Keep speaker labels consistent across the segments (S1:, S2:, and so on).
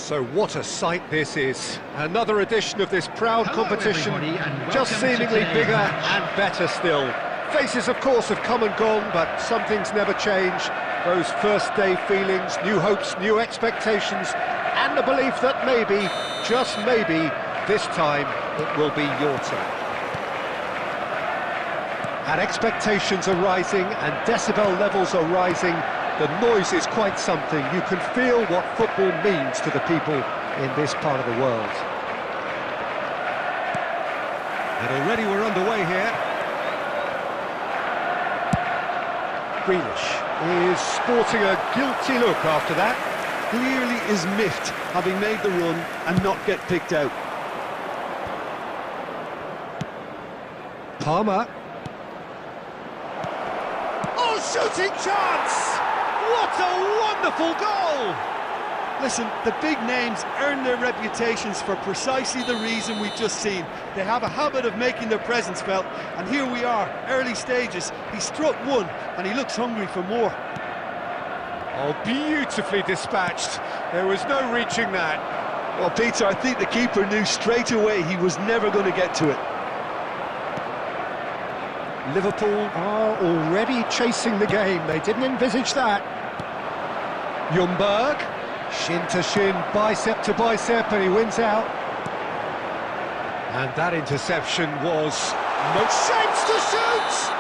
S1: So what a sight this is. Another edition of this proud competition, just seemingly bigger and better still. Faces, of course, have come and gone, but some things never change. Those first day feelings, new hopes, new expectations, and the belief that maybe, just maybe, this time it will be your turn. And expectations are rising and decibel levels are rising. The noise is quite something. You can feel what football means to the people in this part of the world. And already we're underway here. Grealish is sporting a guilty look after that.
S2: Clearly is miffed, having made the run and not get picked out.
S1: Palmer. Oh, shooting chance! What a wonderful goal!
S2: Listen, the big names earn their reputations for precisely the reason we've just seen. They have a habit of making their presence felt, and here we are, early stages. He struck one, and he looks hungry for more.
S1: Oh, beautifully dispatched. There was no reaching that.
S2: Well, Peter, I think the keeper knew straight away he was never going to get to it.
S1: Liverpool are already chasing the game. They didn't envisage that. Ljungberg, shin to shin, bicep to bicep, and he wins out. And that interception was no chance to shoot!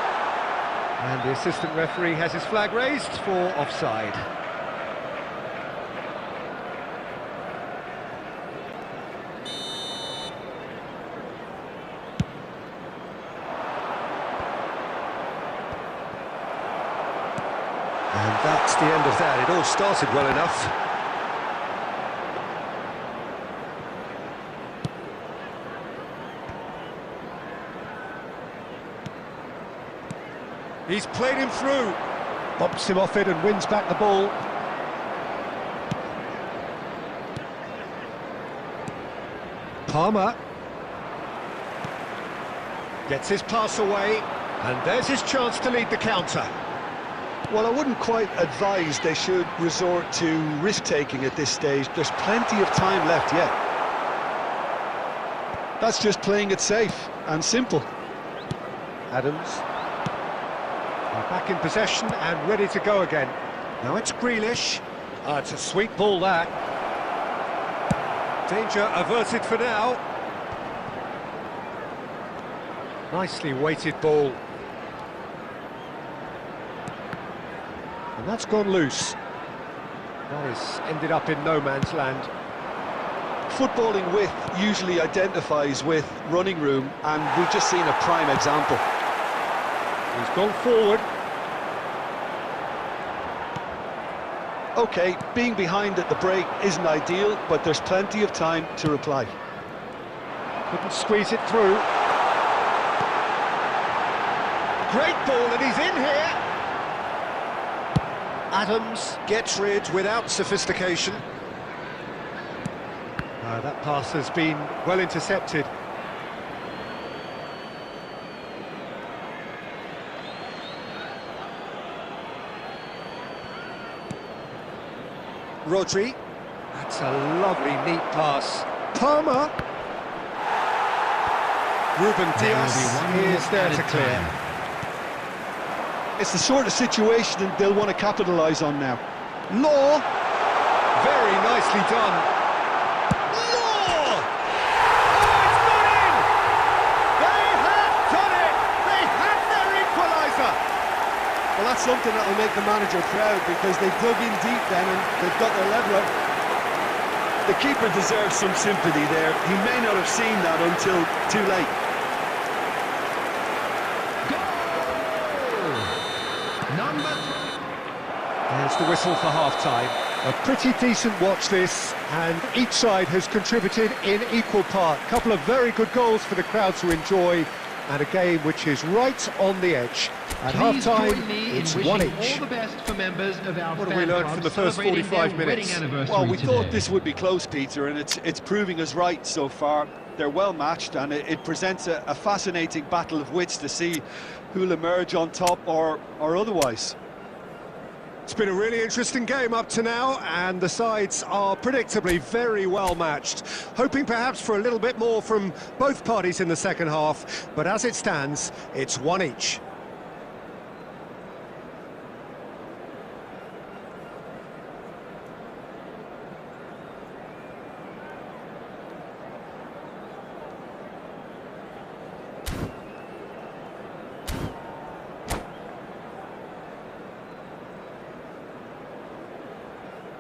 S1: And the assistant referee has his flag raised for offside. And that's the end of that. It all started well enough. He's played him through. Bumps him off it and wins back the ball. Palmer. Gets his pass away. And there's his chance to lead the counter.
S2: Well, I wouldn't quite advise they should resort to risk-taking at this stage. There's plenty of time left yet. That's just playing it safe and simple.
S1: Adams. Back in possession and ready to go again. Now it's Grealish. It's a sweet ball, that. Danger averted for now. Nicely weighted ball. And that's gone loose. That has ended up in no man's land.
S2: Footballing width usually identifies with running room, and we've just seen a prime example.
S1: He's gone forward.
S2: OK, being behind at the break isn't ideal, but there's plenty of time to reply.
S1: Couldn't squeeze it through. Great ball, and he's in here. Adams gets rid without sophistication. That pass has been well intercepted. Rodri. That's a lovely, neat pass. Palmer. Ruben Dias is there to clear.
S2: It's the sort of situation they'll want to capitalise on now.
S1: Law. Very nicely done. Law! Oh, it's got in! They have done it! They have their equaliser!
S2: Well, that's something that'll make the manager proud, because they dug in deep then and they've got their leveller. The keeper deserves some sympathy there. He may not have seen that until too late.
S1: There's the whistle for half-time. A pretty decent watch this, and each side has contributed in equal part. A couple of very good goals for the crowd to enjoy, and a game which is right on the edge. At half-time, it's one each.
S3: All the best for members of our
S1: what have we learned from the first 45 minutes?
S2: Well, we thought this would be close, Peter, and it's proving us right so far. They're well matched, and it presents a fascinating battle of wits to see who'll emerge on top or otherwise.
S1: It's been a really interesting game up to now, and the sides are predictably very well matched. Hoping perhaps for a little bit more from both parties in the second half, but as it stands, it's one each.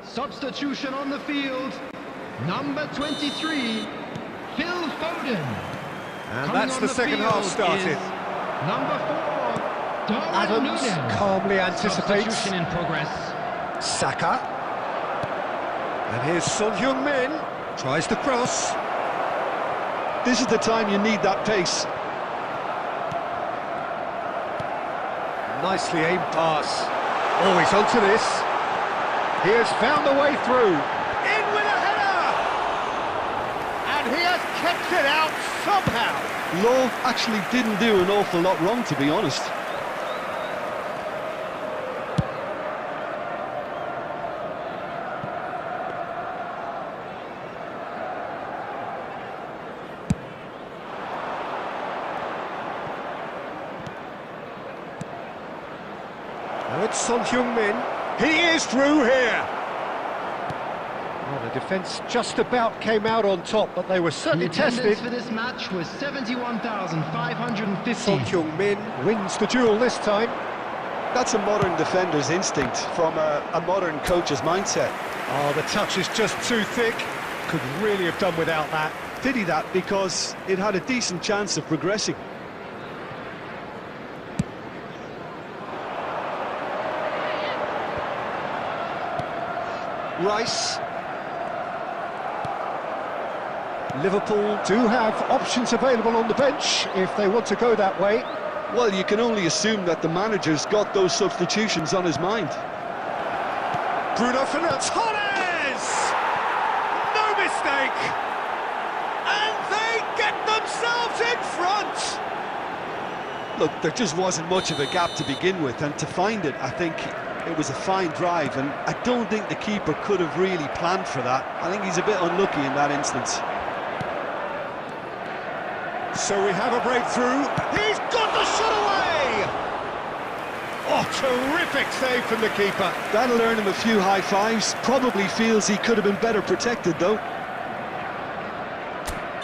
S3: Substitution on the field, number 23, Phil Foden.
S1: And that's the second half started.
S3: Number 4, Darwin
S1: Adams
S3: Núñez.
S1: calmly anticipates.
S3: Substitution in progress.
S1: Saka. And here's Son Heung-min. Tries the cross.
S2: This is the time you need that pace.
S1: Nicely aimed pass. Always onto this. He has found the way through. In with a header! And he has kept it out somehow.
S2: Lowe actually didn't do an awful lot wrong, to be honest.
S1: Now it's Son Heung-min. He is through here. Well, the defence just about came out on top, but they were certainly
S3: The attendance
S1: tested.
S3: for this match was 71,550.
S1: Son Heung-min wins the duel this time.
S2: That's a modern defender's instinct from a modern coach's mindset.
S1: Oh, the touch is just too thick. Could really have done without that.
S2: Pity that, because it had a decent chance of progressing.
S1: Rice. Liverpool do have options available on the bench if they want to go that way.
S2: Well, you can only assume that the manager's got those substitutions on his mind.
S1: Bruno Fernandes. Torres! No mistake! And they get themselves in front!
S2: Look, there just wasn't much of a gap to begin with, and to find it, I think it was a fine drive, and I don't think the keeper could have really planned for that. I think he's a bit unlucky in that instance.
S1: So we have a breakthrough. He's got the shot away! Oh, terrific save from the keeper.
S2: That'll earn him a few high fives. Probably feels he could have been better protected, though.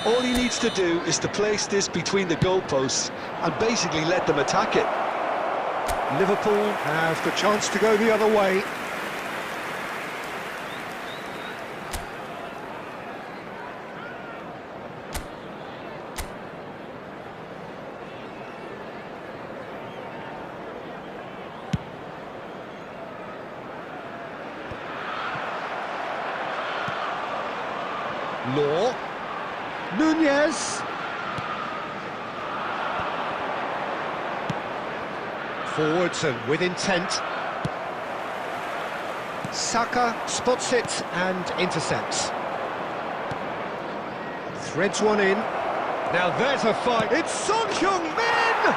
S2: All he needs to do is to place this between the goalposts and basically let them attack it.
S1: Liverpool have the chance to go the other way. Law. Núñez. Forwards and with intent. Saka spots it and intercepts. Threads one in. Now there's a fight. It's Son Heung-min!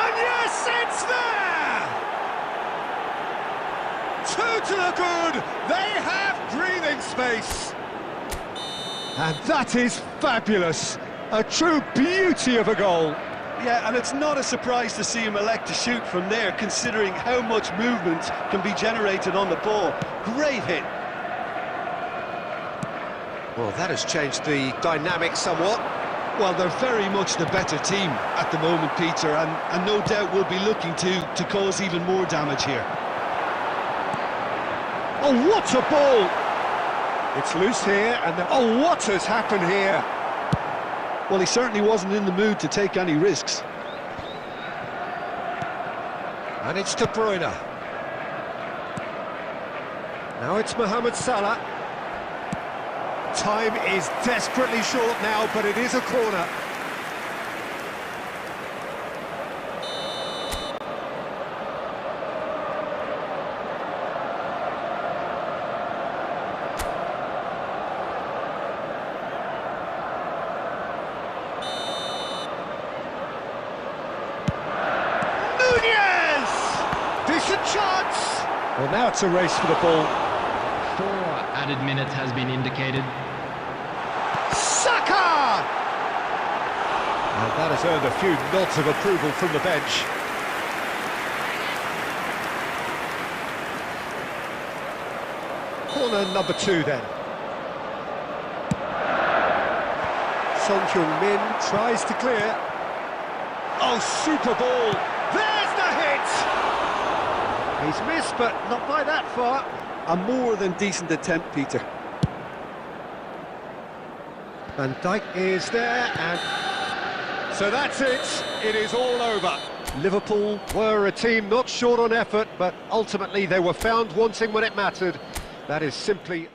S1: And yes, it's there! 2 to the good. They have breathing space. And that is fabulous. A true beauty of a goal.
S2: Yeah, and it's not a surprise to see him elect to shoot from there, considering how much movement can be generated on the ball. Great hit.
S1: Well, that has changed the dynamic somewhat.
S2: Well, they're very much the better team at the moment, Peter, and no doubt will be looking to cause even more damage here.
S1: Oh, what a ball! It's loose here, and oh, what has happened here?
S2: Well, he certainly wasn't in the mood to take any risks.
S1: And it's De Bruyne. Now it's Mohamed Salah. Time is desperately short now, but it is a corner. Well, now it's a race for the ball.
S3: 4 added minutes has been indicated.
S1: Saka! And that has earned a few nods of approval from the bench. Corner number 2 then. Son Heung-min tries to clear. Oh, super ball! There's the hit! He's missed, but not by that far.
S2: A more than decent attempt, Peter.
S1: Van Dijk is there, and so that's it. It is all over. Liverpool were a team not short on effort, but ultimately they were found wanting when it mattered. That is simply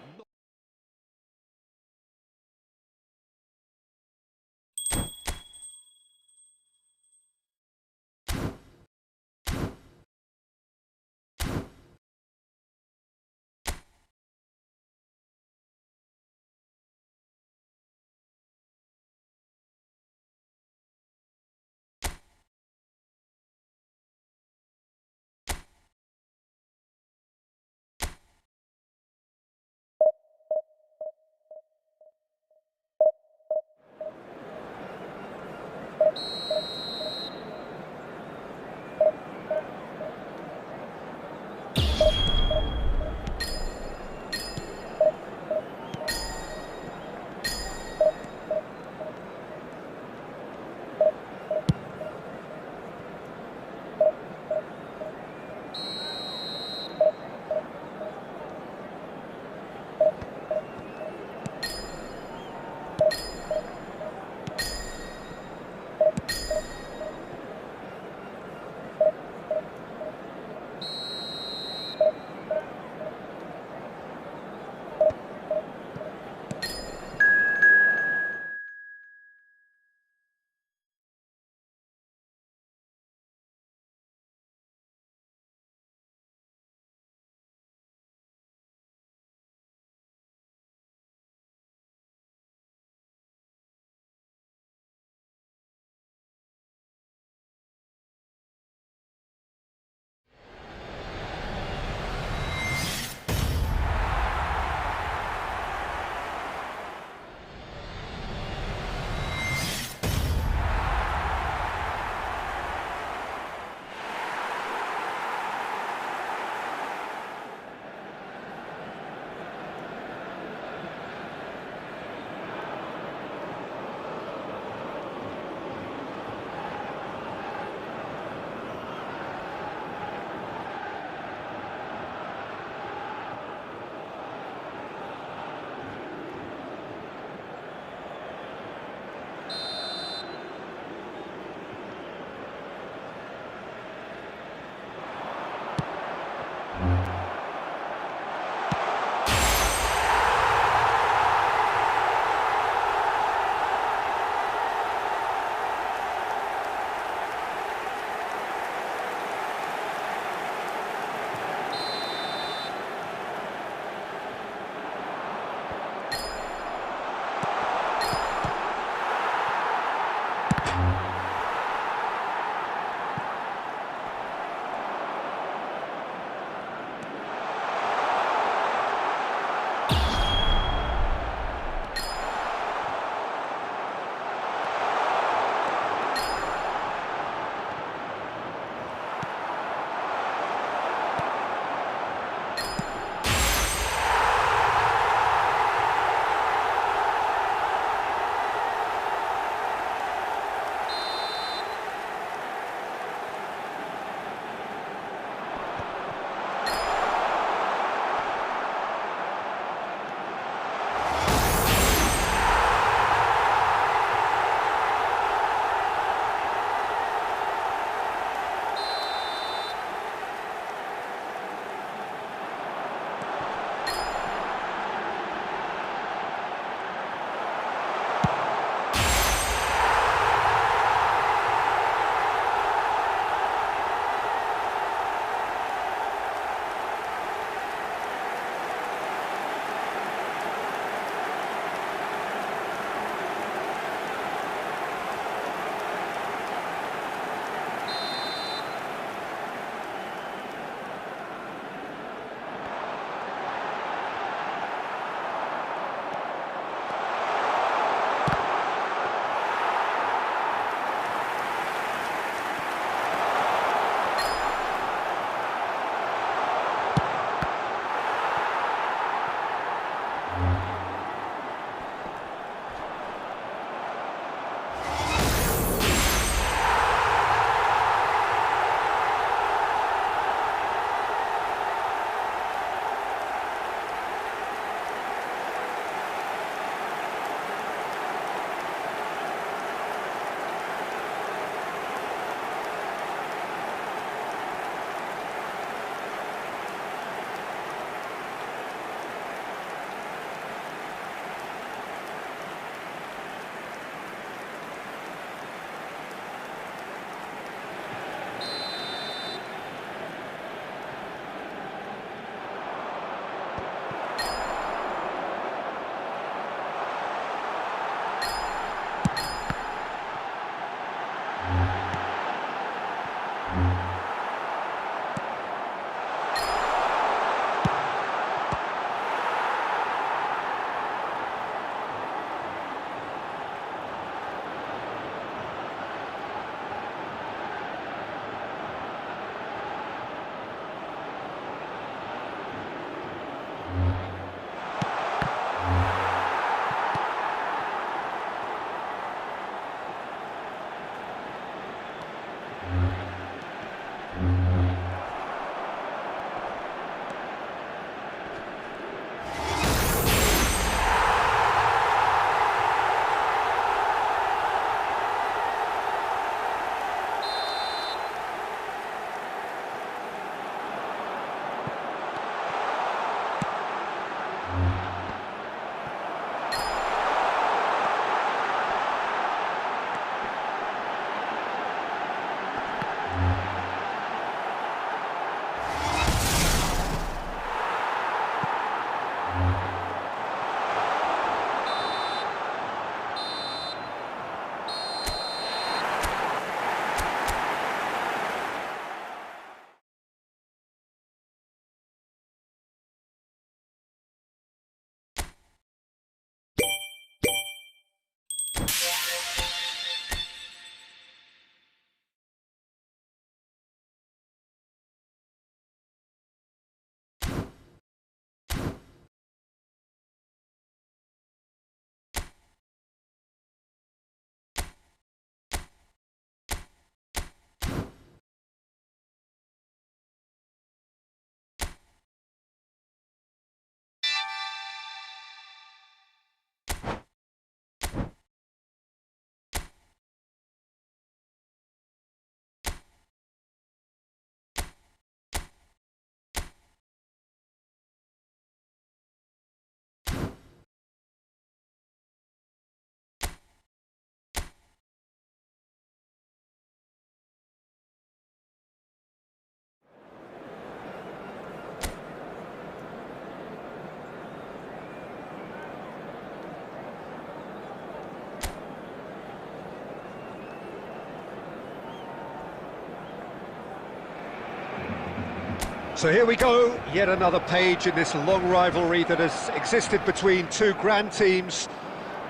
S1: So here we go, yet another page in this long rivalry that has existed between two grand teams.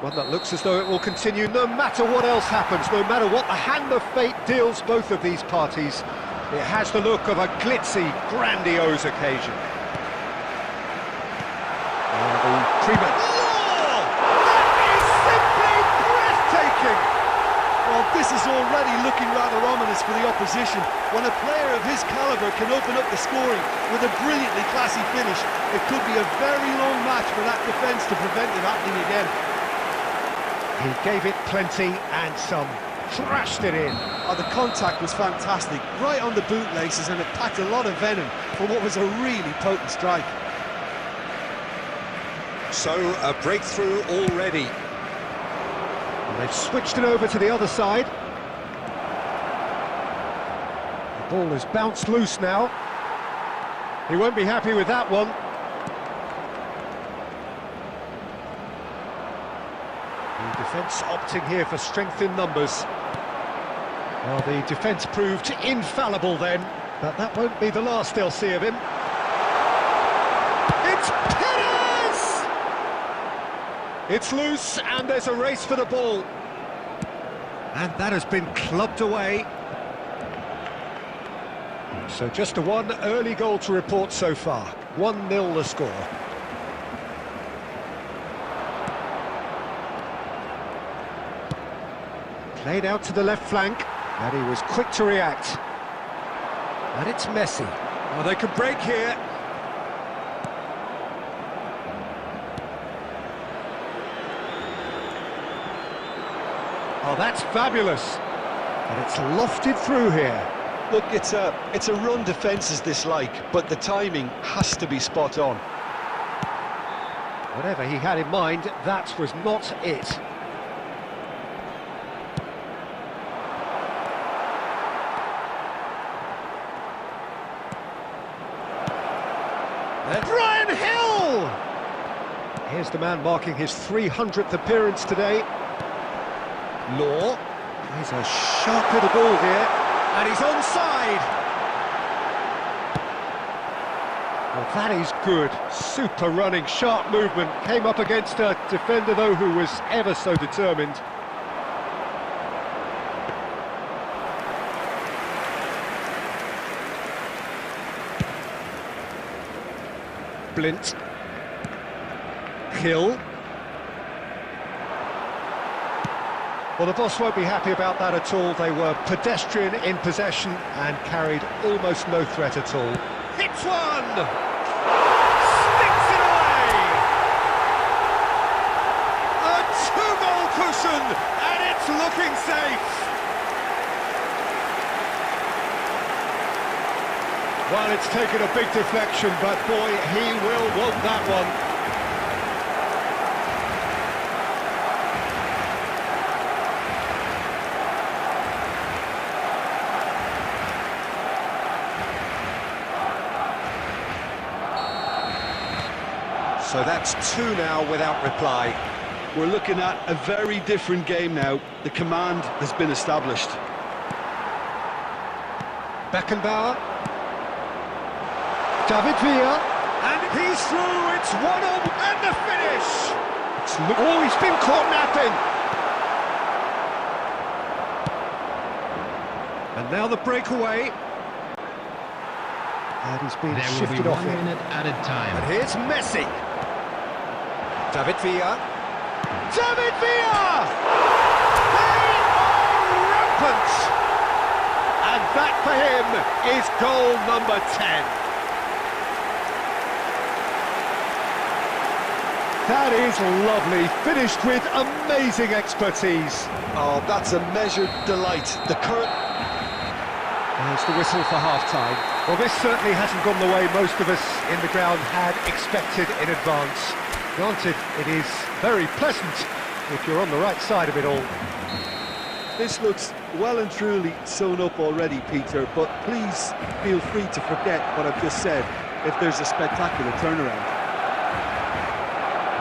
S1: One that looks as though it will continue no matter what else happens, no matter what the hand of fate deals both of these parties. It has the look of a glitzy, grandiose occasion. The treatment. Oh! That is simply breathtaking!
S2: Well, this is already looking rather ominous for the opposition. When a player of his calibre can open up the scoring with a brilliantly classy finish, it could be a very long match for that defence to prevent it happening again.
S1: He gave it plenty and some, thrashed it in.
S2: Oh, the contact was fantastic, right on the bootlaces, and it packed a lot of venom for what was a really potent strike.
S1: So, a breakthrough already. And they've switched it over to the other side. The ball has bounced loose now. He won't be happy with that one. The defence opting here for strength in numbers. Well, the defence proved infallible then, but that won't be the last they'll see of him. It's Perez! It's loose, and there's a race for the ball. And that has been clubbed away. So just a one early goal to report so far. 1-0 the score. Played out to the left flank, and he was quick to react. And it's Messi. Oh, they could break here. Oh, that's fabulous. And it's lofted through here.
S2: Look, it's a run defence is dislike, but the timing has to be spot on.
S1: Whatever he had in mind, that was not it. Brian Hill! Here's the man marking his 300th appearance today. Law. He's a sharp little ball here, and he's onside. Well, that is good. Super running, sharp movement. Came up against a defender, though, who was ever so determined. Blint. Hill. Well, the boss won't be happy about that at all. They were pedestrian in possession and carried almost no threat at all. Hits one! Sticks it away! A two-goal cushion, and it's looking safe! Well, it's taken a big deflection, but boy, he will want that one. So that's two now without reply.
S2: We're looking at a very different game now. The command has been established.
S1: Beckenbauer. David Villa, and he's through, it's 1-0, and the finish! Oh, he's been caught napping! And now the breakaway. And he's been shifted off
S3: here. 1 minute added time.
S1: And here's Messi. David Villa. David Villa! They are rampant! And that for him is goal number 10. That is lovely, finished with amazing expertise.
S2: Oh, that's a measured delight. The current...
S1: There's the whistle for half-time. Well, this certainly hasn't gone the way most of us in the ground had expected in advance. Granted, it is very pleasant if you're on the right side of it all.
S2: This looks well and truly sewn up already, Peter, but please feel free to forget what I've just said if there's a spectacular turnaround.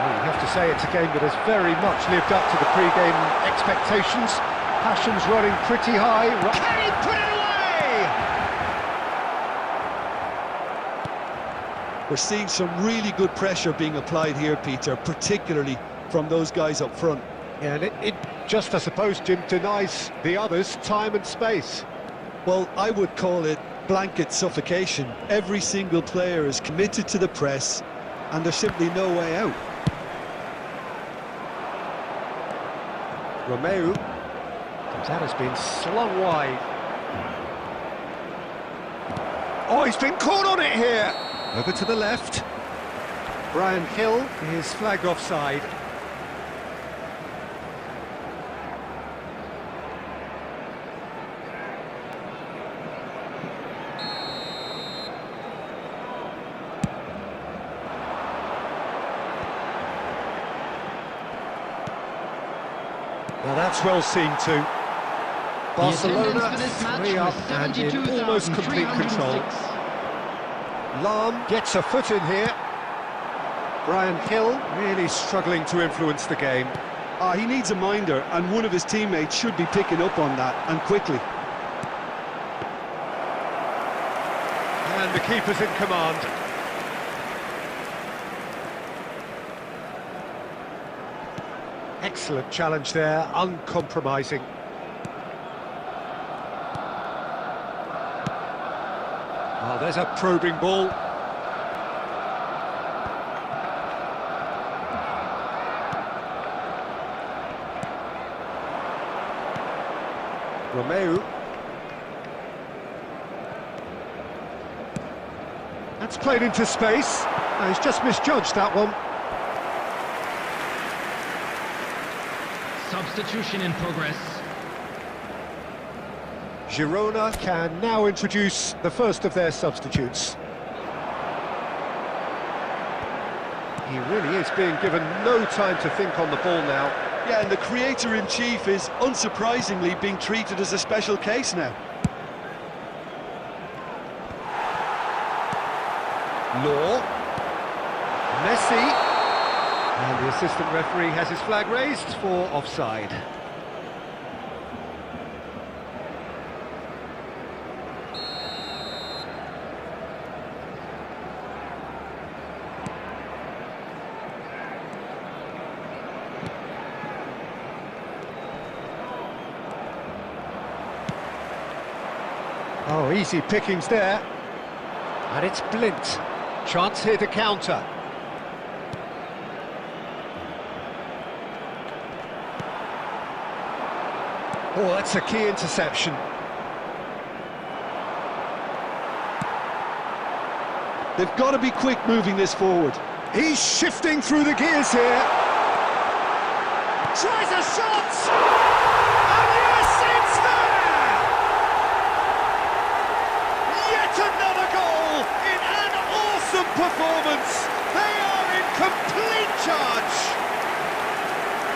S1: Well, you have to say it's a game that has very much lived up to the pre-game expectations. Passions running pretty high. Can he put it away?
S2: We're seeing some really good pressure being applied here, Peter, particularly from those guys up front.
S1: Yeah, and it just, I suppose, Jim, denies the others time and space.
S2: Well, I would call it blanket suffocation. Every single player is committed to the press, and there's simply no way out.
S1: Romeu, that has been slung wide. Oh, he's been caught on it here! Over to the left. Brian Hill is flagged offside. Now that's well seen too. Barcelona 3 up and in almost complete control. Lahm gets a foot in here. Brian Hill really struggling to influence the game.
S2: He needs a minder, and one of his teammates should be picking up on that, and quickly.
S1: And the keeper's in command. Excellent challenge there, uncompromising. Oh, there's a probing ball. Romeu. That's played into space. Oh, he's just misjudged that one.
S3: Substitution in progress.
S1: Girona can now introduce the first of their substitutes. He really is being given no time to think on the ball now.
S2: Yeah, and the creator-in-chief is, unsurprisingly, being treated as a special case now.
S1: Law. Messi. And the assistant referee has his flag raised for offside. Oh, easy pickings there. And it's Blint. Chance here to counter. Oh, that's a key interception.
S2: They've got to be quick moving this forward.
S1: He's shifting through the gears here. Tries a shot! And yes, it's there! Yet another goal in an awesome performance. They are in complete charge.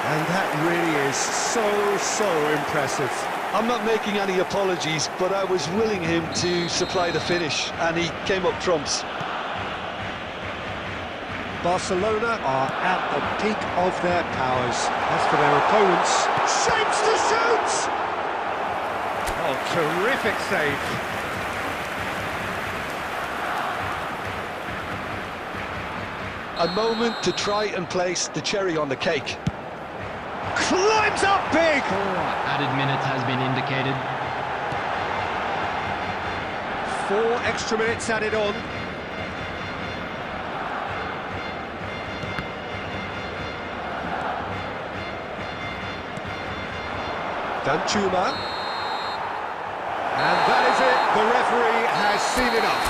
S1: And that really is so impressive.
S2: I'm not making any apologies, but I was willing him to supply the finish, and he came up trumps.
S1: Barcelona are at the peak of their powers. As for their opponents, shapes to shoot! Oh, terrific save.
S2: A moment to try and place the cherry on the cake.
S1: Climbs up big!
S3: 4 added minutes has been indicated.
S1: 4 extra minutes added on. Danchuma. And that is it. The referee has seen enough.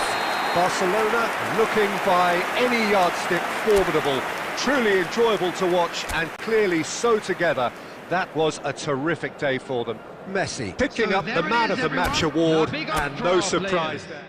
S1: Barcelona looking by any yardstick formidable. Truly enjoyable to watch and clearly so together. That was a terrific day for them. Messi picking up the Man of the Match award, and no surprise there.